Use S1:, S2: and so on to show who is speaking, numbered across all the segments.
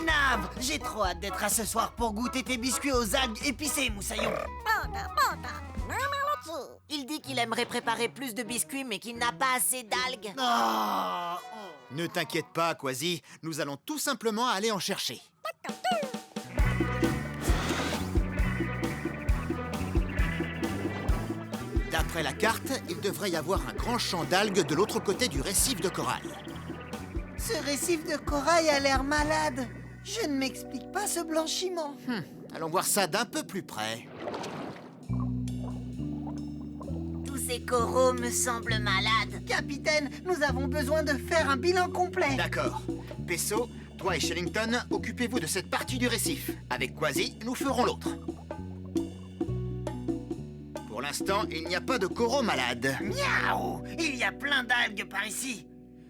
S1: Nav, j'ai trop hâte d'être à ce soir pour goûter tes biscuits aux algues épicées, Moussaillon. Il dit qu'il aimerait préparer plus de biscuits, mais qu'il n'a pas assez d'algues.
S2: Ne t'inquiète pas, Quasi, nous allons tout simplement aller en chercher. D'après la carte, il devrait y avoir un grand champ d'algues de l'autre côté du récif de corail.
S1: Ce récif de corail a l'air malade. Je ne m'explique pas ce blanchiment.
S2: Allons voir ça d'un peu plus près.
S3: Tous ces coraux me semblent malades.
S1: Capitaine, nous avons besoin de faire un bilan complet.
S2: D'accord. Pesso, toi et Shellington, occupez-vous de cette partie du récif. Avec Quasi, nous ferons l'autre. Pour l'instant, il n'y a pas de coraux malades.
S1: Miaou! Il y a plein d'algues par ici.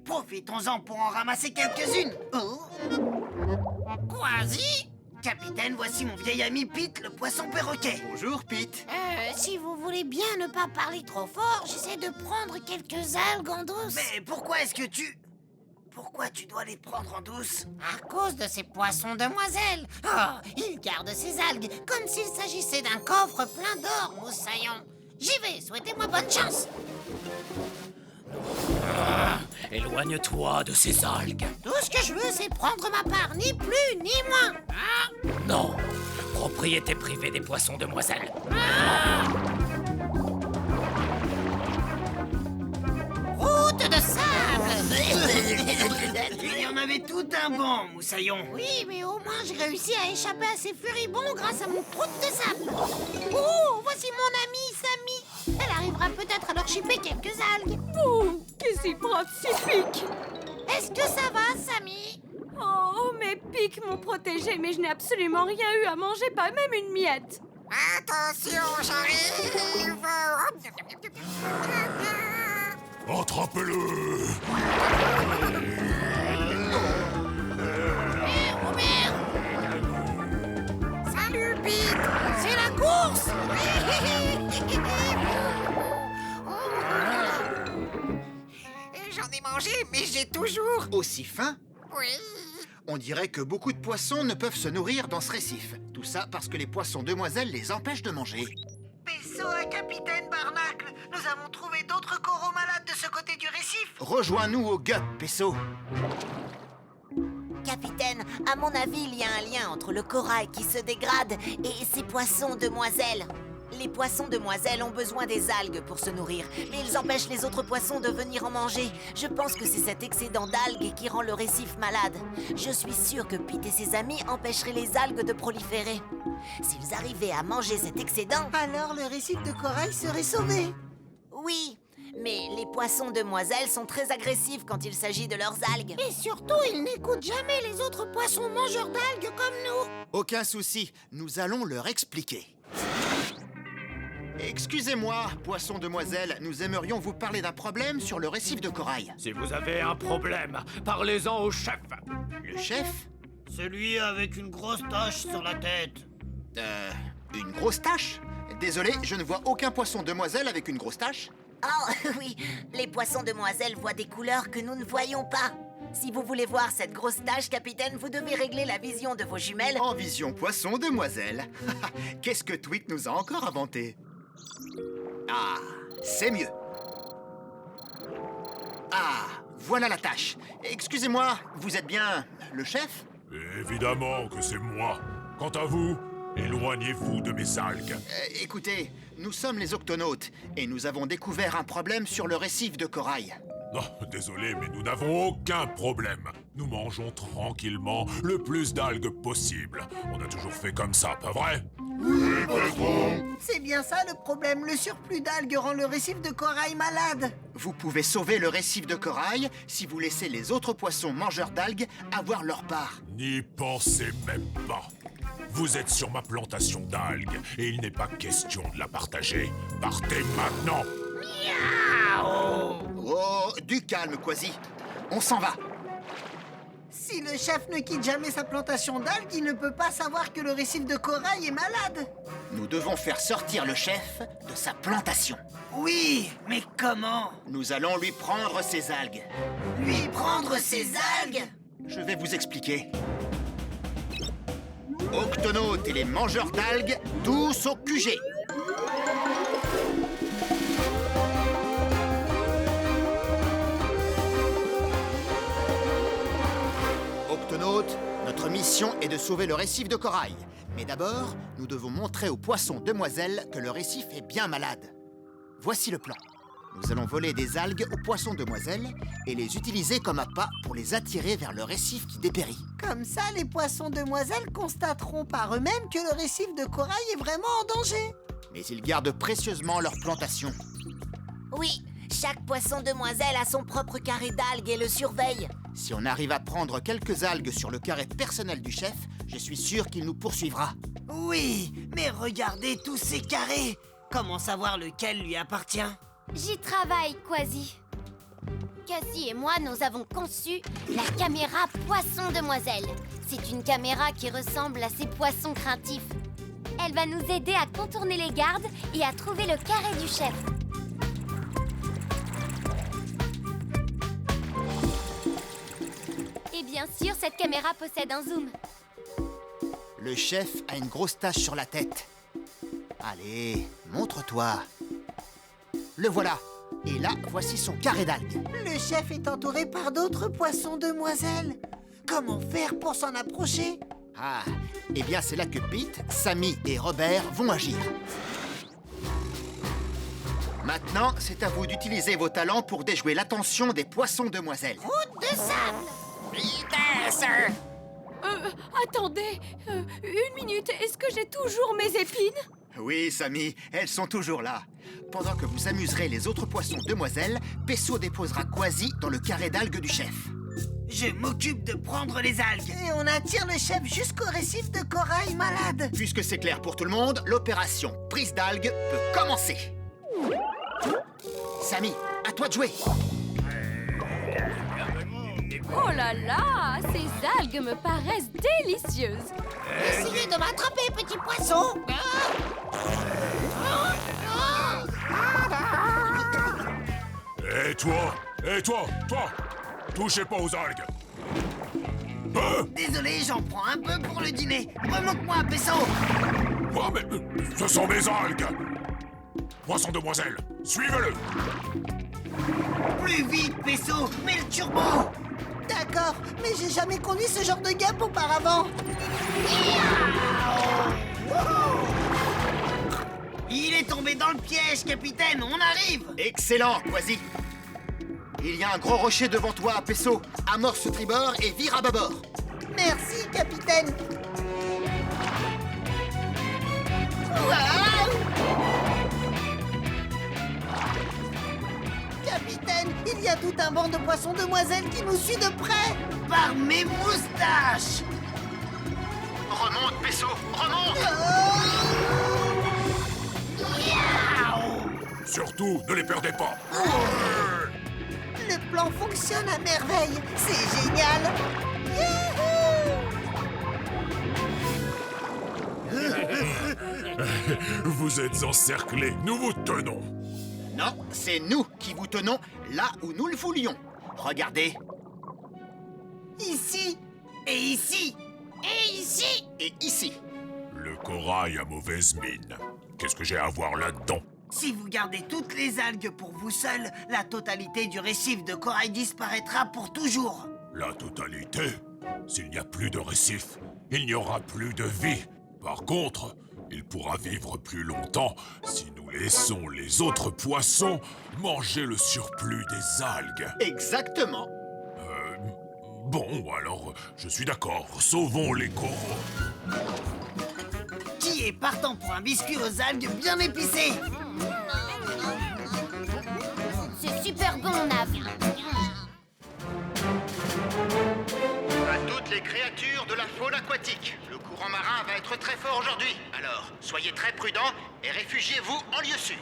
S1: Profitons-en pour en ramasser quelques-unes. Quasi? Capitaine, voici mon vieil ami Pete, le poisson perroquet.
S2: Bonjour, Pete.
S3: Si vous voulez bien ne pas parler trop fort, j'essaie de prendre quelques algues en douce.
S1: Mais pourquoi est-ce que tu... Pourquoi tu dois les prendre en douce?
S3: À cause de ces poissons demoiselles. Oh, ils gardent ces algues comme s'il s'agissait d'un coffre plein d'or, Moussaillon. J'y vais, souhaitez-moi bonne chance.
S4: Éloigne-toi de ces algues.
S3: Tout ce que je veux, c'est prendre ma part, ni plus ni moins.
S4: Non, propriété privée des poissons demoiselles.
S3: Route de sable.
S1: Il y en avait tout un bon, Moussaillon.
S3: Oui, mais au moins j'ai réussi à échapper à ces furibonds grâce à mon prout de sable. Oh, voici mon amie Sammy. Elle arrivera peut-être à leur chipper quelques algues.
S5: Oh, que c'est pratique!
S3: Est-ce que ça va, Sammy?
S5: Oh, mes pics m'ont protégée, mais je n'ai absolument rien eu à manger, pas même une miette.
S3: Attention, j'arrive.
S6: Attrapez-le!
S3: Robert. Salut, Pete. C'est la course. J'en ai mangé, mais j'ai toujours...
S2: Aussi fin?
S3: Oui.
S2: On dirait que beaucoup de poissons ne peuvent se nourrir dans ce récif. Tout ça parce que les poissons demoiselles les empêchent de manger.
S1: Pesso et Capitaine Barnacle, nous avons trouvé d'autres coraux malades de ce côté du récif.
S2: Rejoins-nous au GUP, Pesso.
S3: Capitaine, à mon avis, il y a un lien entre le corail qui se dégrade et ces poissons demoiselles. Les poissons demoiselles ont besoin des algues pour se nourrir, mais ils empêchent les autres poissons de venir en manger. Je pense que c'est cet excédent d'algues qui rend le récif malade. Je suis sûre que Pete et ses amis empêcheraient les algues de proliférer. S'ils arrivaient à manger cet excédent...
S1: Alors le récif de corail serait sauvé.
S3: Oui, mais les poissons demoiselles sont très agressifs quand il s'agit de leurs algues. Et surtout, ils n'écoutent jamais les autres poissons mangeurs d'algues comme nous.
S2: Aucun souci, nous allons leur expliquer. Excusez-moi, poisson demoiselle, nous aimerions vous parler d'un problème sur le récif de corail.
S4: Si vous avez un problème, parlez-en au chef.
S2: Le chef?
S1: Celui avec une grosse tache sur la tête.
S2: Une grosse tache? Désolé, je ne vois aucun poisson demoiselle avec une grosse tache.
S3: Oh, oui, les poissons demoiselles voient des couleurs que nous ne voyons pas. Si vous voulez voir cette grosse tache, capitaine, vous devez régler la vision de vos jumelles.
S2: En vision poisson demoiselle. Qu'est-ce que Tweet nous a encore inventé? Ah, c'est mieux. Ah, voilà la tâche. Excusez-moi, vous êtes bien le chef?
S6: Évidemment que c'est moi. Quant à vous, éloignez-vous de mes algues.
S2: Écoutez, nous sommes les octonautes et nous avons découvert un problème sur le récif de corail.
S6: Non, désolé, mais nous n'avons aucun problème. Nous mangeons tranquillement le plus d'algues possible. On a toujours fait comme ça, pas vrai?
S7: Oui, patron.
S1: C'est bien ça le problème, le surplus d'algues rend le récif de corail malade.
S2: Vous pouvez sauver le récif de corail si vous laissez les autres poissons mangeurs d'algues avoir leur part.
S6: N'y pensez même pas. Vous êtes sur ma plantation d'algues et il n'est pas question de la partager. Partez maintenant.
S2: Oh, du calme, Quasi. On s'en va.
S1: Si le chef ne quitte jamais sa plantation d'algues, il ne peut pas savoir que le récif de corail est malade.
S2: Nous devons faire sortir le chef de sa plantation.
S1: Oui, mais comment?
S2: Nous allons lui prendre ses algues.
S1: Lui prendre ses algues?
S2: Je vais vous expliquer. Octonautes et les mangeurs d'algues, tous au QG. Octonautes, notre mission est de sauver le récif de corail. Mais d'abord, nous devons montrer aux poissons demoiselles que le récif est bien malade. Voici le plan. Nous allons voler des algues aux poissons demoiselles et les utiliser comme appât pour les attirer vers le récif qui dépérit.
S1: Comme ça, les poissons demoiselles constateront par eux-mêmes que le récif de corail est vraiment en danger.
S2: Mais ils gardent précieusement leur plantation.
S3: Oui, chaque poisson demoiselle a son propre carré d'algues et le surveille.
S2: Si on arrive à prendre quelques algues sur le carré personnel du chef, je suis sûr qu'il nous poursuivra.
S1: Oui, mais regardez tous ces carrés. Comment savoir lequel lui appartient?
S8: J'y travaille, Quasi. Cassie et moi, nous avons conçu la caméra Poisson Demoiselle. C'est une caméra qui ressemble à ces poissons craintifs. Elle va nous aider à contourner les gardes et à trouver le carré du chef. Et bien sûr, cette caméra possède un zoom.
S2: Le chef a une grosse tache sur la tête. Allez, montre-toi. Le voilà. Et là, voici son carré d'algues.
S1: Le chef est entouré par d'autres poissons demoiselles. Comment faire pour s'en approcher?
S2: Ah, eh bien c'est là que Pete, Sammy et Robert vont agir. Maintenant, c'est à vous d'utiliser vos talents pour déjouer l'attention des poissons demoiselles.
S3: Route de sable! Vitesse!
S5: Attendez, une minute, est-ce que j'ai toujours mes épines?
S2: Oui, Sammy, elles sont toujours là. Pendant que vous amuserez les autres poissons demoiselles, Pesso déposera Quasi dans le carré d'algues du chef.
S1: Je m'occupe de prendre les algues. Et on attire le chef jusqu'au récif de corail malade.
S2: Puisque c'est clair pour tout le monde, l'opération prise d'algues peut commencer. Sammy, à toi de jouer.
S5: Oh là là, ces algues me paraissent délicieuses.
S3: Essayez de m'attraper, petit poisson!
S6: Et toi, toi, touchez pas aux algues.
S1: Désolé, j'en prends un peu pour le dîner. Remonte-moi, Pesso.
S6: Oh, mais ce sont mes algues. Poisson demoiselle, suivez-le.
S1: Plus vite, Pesso. Mets le turbo. D'accord, mais j'ai jamais conduit ce genre de gap auparavant. Il est tombé dans le piège, capitaine. On arrive.
S2: Excellent, Quasi. Il y a un gros rocher devant toi, Pesso. Amorce tribord et vire à bâbord.
S1: Merci, capitaine. Capitaine, il y a tout un banc de poissons demoiselles qui nous suit de près. Par mes moustaches.
S2: Remonte, Pesso, remonte.
S6: Surtout, ne les perdez pas.
S1: Le plan fonctionne à merveille. C'est génial.
S6: Vous êtes encerclés, nous vous tenons.
S2: Non, c'est nous qui vous tenons là où nous le voulions. Regardez.
S1: Ici. Et ici.
S3: Et ici!
S2: Et ici.
S6: Le corail a mauvaise mine. Qu'est-ce que j'ai à voir là-dedans?
S1: Si vous gardez toutes les algues pour vous seul, la totalité du récif de corail disparaîtra pour toujours.
S6: La totalité? S'il n'y a plus de récif, il n'y aura plus de vie. Par contre, il pourra vivre plus longtemps si nous laissons les autres poissons manger le surplus des algues.
S2: Exactement.
S6: Bon, alors, je suis d'accord. Sauvons les coraux.
S1: Qui est partant pour un biscuit aux algues bien épicé?
S8: C'est super bon, Nav.
S2: À toutes les créatures de la faune aquatique, le courant marin va être très fort aujourd'hui. Alors, soyez très prudents et réfugiez-vous en lieu sûr.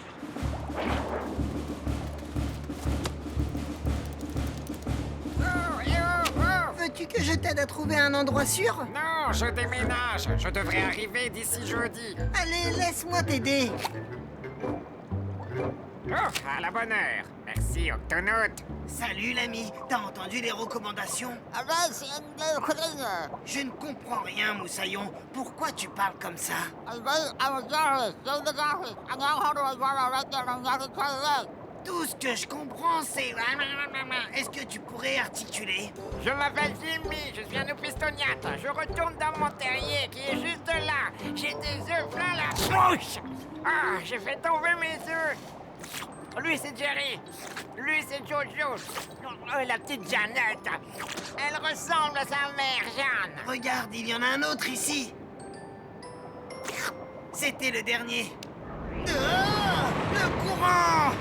S1: Veux-tu Veux-tu que je t'aide à trouver un endroit sûr?
S9: Non, je déménage. Je devrais arriver d'ici jeudi.
S1: Allez, laisse-moi t'aider.
S9: Oh, à la bonne heure. Merci, Octonaute.
S1: Salut l'ami, t'as entendu les recommandations? Je ne comprends rien, Moussaillon. Pourquoi tu parles comme ça? Tout ce que je comprends, c'est... Est-ce que tu pourrais articuler?
S9: Je m'appelle Jimmy, je suis un opistoniate. Je retourne dans mon terrier qui est juste là. J'ai des œufs plein la bouche. Ah, j'ai fait tomber mes œufs. Lui, c'est Jerry. Lui, c'est Jojo. La petite Jeannette. Elle ressemble à sa mère, Jeanne.
S1: Regarde, il y en a un autre ici. C'était le dernier. Le courant!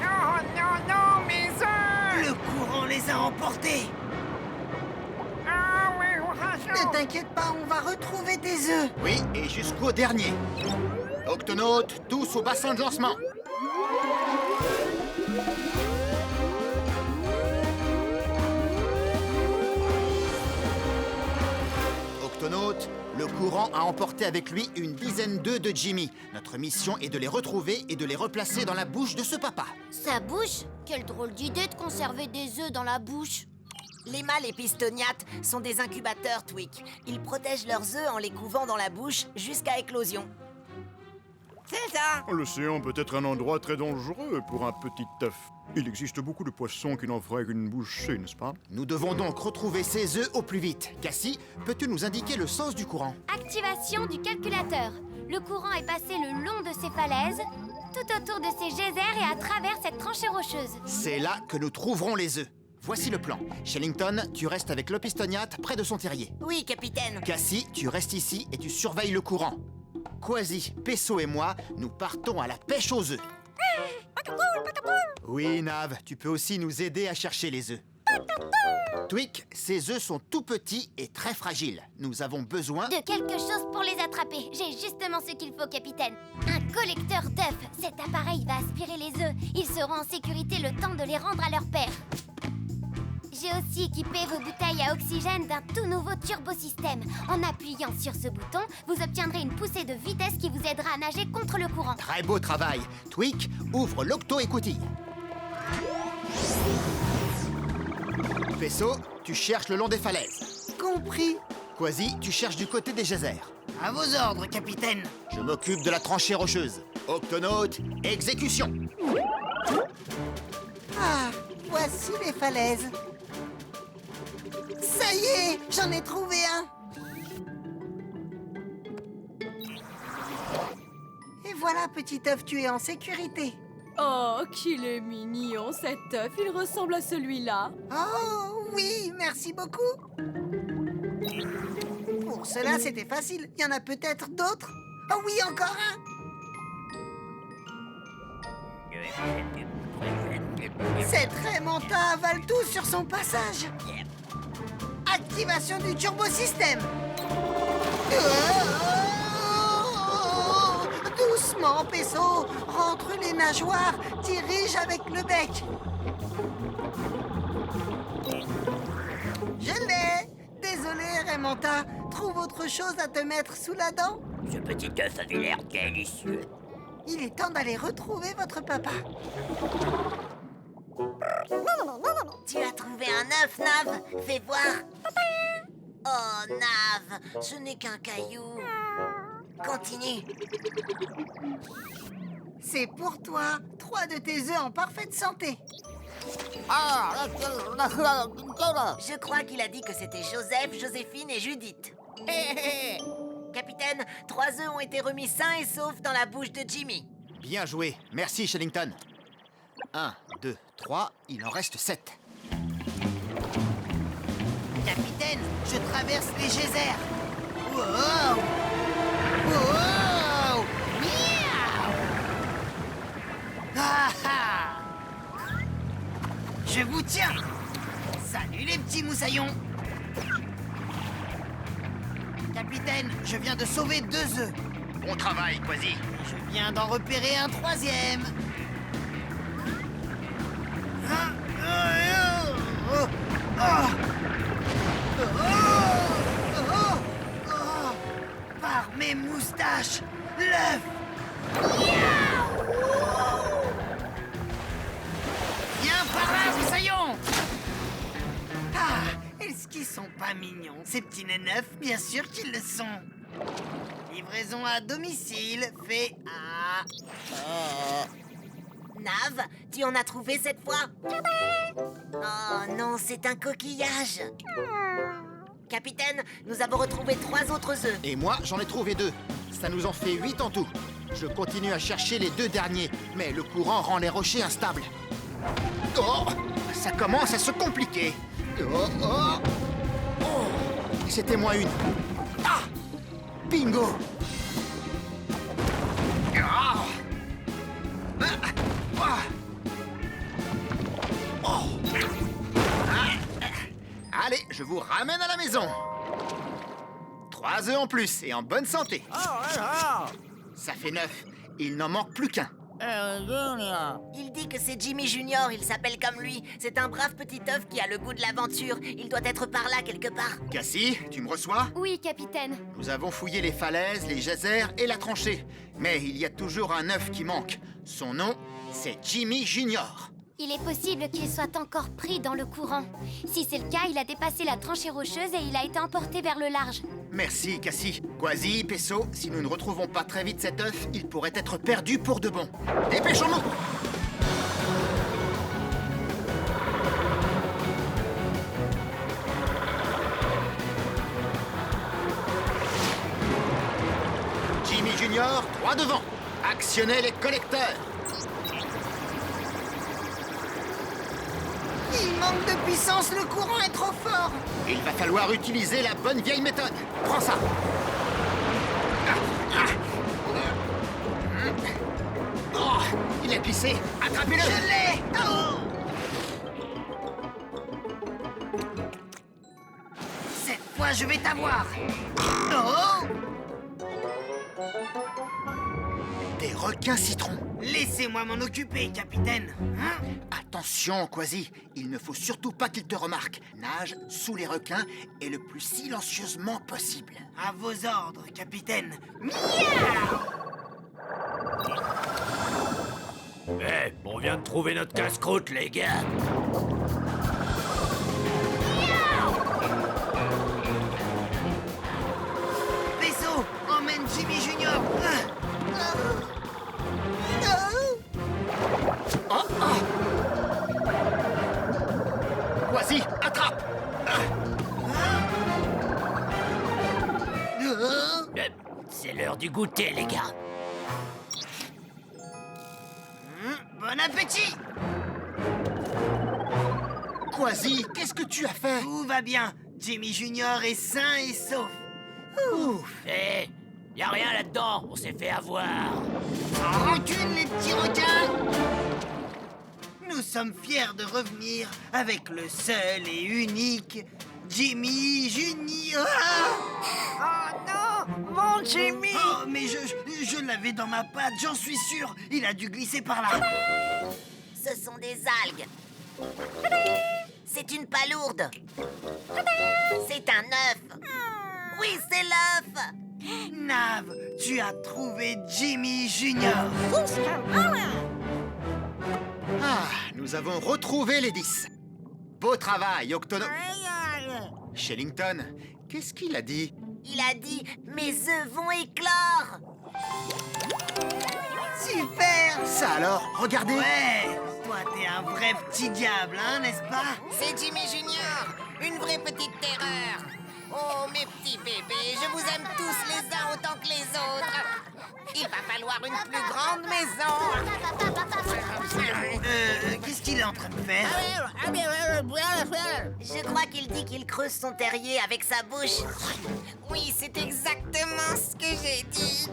S9: Oh non, non, mes œufs!
S1: Le courant les a emportés.
S9: Ah oui,
S1: Ne t'inquiète pas, on va retrouver tes œufs.
S2: Oui, et jusqu'au dernier. Octonautes, tous au bassin de lancement. Octonautes, le courant a emporté avec lui une dizaine d'œufs de Jimmy. Notre mission est de les retrouver et de les replacer dans la bouche de ce papa.
S8: Sa bouche? Quelle drôle d'idée de conserver des œufs dans la bouche.
S3: Les mâles épistoniates sont des incubateurs, Tweak. Ils protègent leurs œufs en les couvant dans la bouche jusqu'à éclosion. C'est ça!
S7: L'océan peut être un endroit très dangereux pour un petit œuf. Il existe beaucoup de poissons qui n'en feraient qu'une bouchée, n'est-ce pas?
S2: Nous devons donc retrouver ces œufs au plus vite. Cassie, peux-tu nous indiquer le sens du courant?
S8: Activation du calculateur. Le courant est passé le long de ces falaises, tout autour de ces geysers et à travers cette tranchée rocheuse.
S2: C'est là que nous trouverons les œufs. Voici le plan. Shellington, tu restes avec l'opistoniate près de son terrier.
S3: Oui, capitaine.
S2: Cassie, tu restes ici et tu surveilles le courant. Quasi, Pesso et moi, nous partons à la pêche aux œufs. Oui, Nav, tu peux aussi nous aider à chercher les œufs. Tweak, ces œufs sont tout petits et très fragiles. Nous avons besoin...
S8: De quelque chose pour les attraper. J'ai justement ce qu'il faut, capitaine. Un collecteur d'œufs. Cet appareil va aspirer les œufs. Ils seront en sécurité le temps de les rendre à leur père. J'ai aussi équipé vos bouteilles à oxygène d'un tout nouveau turbosystème. En appuyant sur ce bouton, vous obtiendrez une poussée de vitesse qui vous aidera à nager contre le courant.
S2: Très beau travail. Tweak, ouvre l'octo-écoutille. Pesso, tu cherches le long des falaises.
S1: Compris.
S2: Quasi, tu cherches du côté des geysers.
S1: À vos ordres, capitaine.
S2: Je m'occupe de la tranchée rocheuse. Octonaute, exécution.
S1: Ah, voici les falaises. Ça y est, j'en ai trouvé un. Et voilà, petit œuf, tu es en sécurité.
S5: Oh, qu'il est mignon cet œuf, il ressemble à celui-là.
S1: Oh, oui, merci beaucoup. Pour cela, c'était facile. Il y en a peut-être d'autres. Oh oui, encore un. Cette Raymanta avale tout sur son passage. Activation du turbosystème. Doucement, Pesso. Rentre les nageoires. Dirige avec le bec. Je l'ai. Désolé, Raymanta. Trouve autre chose à te mettre sous la dent.
S4: Ce petit œuf avait l'air délicieux.
S1: Il est temps d'aller retrouver votre papa.
S3: Tu as trouvé un œuf, Nav? Fais voir. Oh, Nav, ce n'est qu'un caillou. Continue.
S1: C'est pour toi. 3 de tes œufs en parfaite santé.
S3: Je crois qu'il a dit que c'était Joseph, Joséphine et Judith. Capitaine, 3 œufs ont été remis sains et saufs dans la bouche de Jimmy.
S2: Bien joué. Merci, Shellington. 1, 2, 3, il en reste 7.
S1: Capitaine, je traverse les geysers. Wow! Wow! Miaou! Ah ah! Je vous tiens. Salut les petits moussaillons. Capitaine, je viens de sauver 2 œufs.
S2: Bon travail, Quasi.
S1: Je viens d'en repérer un 3e. Ah, ah, ah, ah. sont pas mignons. Ces petits nez neufs, bien sûr qu'ils le sont. Livraison à domicile, fait à...
S3: Nav, tu en as trouvé cette fois? Oh non, c'est un coquillage. Capitaine, nous avons retrouvé 3 autres œufs.
S2: Et moi, j'en ai trouvé 2. Ça nous en fait 8 en tout. Je continue à chercher les 2 derniers, mais le courant rend les rochers instables. Oh, ça commence à se compliquer. Oh, oh. Oh, c'était moins une. Ah, bingo. Ah. Ah. Ah. Oh. Ah. Allez, je vous ramène à la maison. 3 œufs en plus et en bonne santé. Ça fait 9. Il n'en manque plus qu'un.
S3: Il dit que c'est Jimmy Junior, il s'appelle comme lui. C'est un brave petit œuf qui a le goût de l'aventure. Il doit être par là quelque part.
S2: Cassie, tu me reçois?
S8: Oui, capitaine.
S2: Nous avons fouillé les falaises, les geysers et la tranchée. Mais il y a toujours un œuf qui manque. Son nom, c'est Jimmy Junior.
S8: Il est possible qu'il soit encore pris dans le courant. Si c'est le cas, il a dépassé la tranchée rocheuse et il a été emporté vers le large.
S2: Merci, Cassie. Quasi, Pesso, si nous ne retrouvons pas très vite cet œuf, il pourrait être perdu pour de bon. Dépêchons-nous! Jimmy Junior, droit devant. Actionnez les collecteurs.
S1: Il manque de puissance, le courant est trop fort.
S2: Il va falloir utiliser la bonne vieille méthode. Prends ça. Oh, il a glissé. Attrapez-le.
S1: Je l'ai. Oh. Cette fois, je vais t'avoir. Oh.
S2: Des requins citrons.
S1: Laissez-moi m'en occuper, capitaine. Hein?
S2: Attention, Quasi. Il ne faut surtout pas qu'il te remarque. Nage sous les requins et le plus silencieusement possible.
S1: À vos ordres, capitaine.
S4: Eh, on vient de trouver notre casse-croûte, les gars.
S1: Vaisseau, emmène Jimmy Junior.
S2: Quasi, attrape.
S4: C'est l'heure du goûter, les gars.
S1: Bon appétit.
S2: Quasi, qu'est-ce que tu as fait?
S1: Tout va bien. Jimmy Junior est sain et sauf. Ouf.
S4: Eh, y a rien là-dedans, on s'est fait avoir.
S1: En rancune, les petits requins. Nous sommes fiers de revenir avec le seul et unique Jimmy Junior.
S9: Oh non, mon Jimmy!
S1: Oh, mais je l'avais dans ma patte, j'en suis sûr. Il a dû glisser par là.
S3: Ce sont des algues. C'est une palourde. C'est un œuf. Oui, c'est l'œuf.
S1: Nav, tu as trouvé Jimmy Junior.
S2: Ah, nous avons retrouvé les 10. Beau travail, Octono... Shellington, qu'est-ce qu'il a dit?
S3: Il a dit « Mes œufs vont éclore ».
S1: Super.
S2: Ça alors, regardez.
S1: Ouais, toi t'es un vrai petit diable, hein, n'est-ce pas?
S3: C'est Jimmy Junior, une vraie petite terreur. Oh, mes petits bébés, je vous aime tous les uns autant que les autres. Il va falloir une plus grande maison.
S1: Qu'est-ce qu'il est en train de faire?
S3: Je crois qu'il dit qu'il creuse son terrier avec sa bouche. Oui, c'est exactement ce que j'ai dit.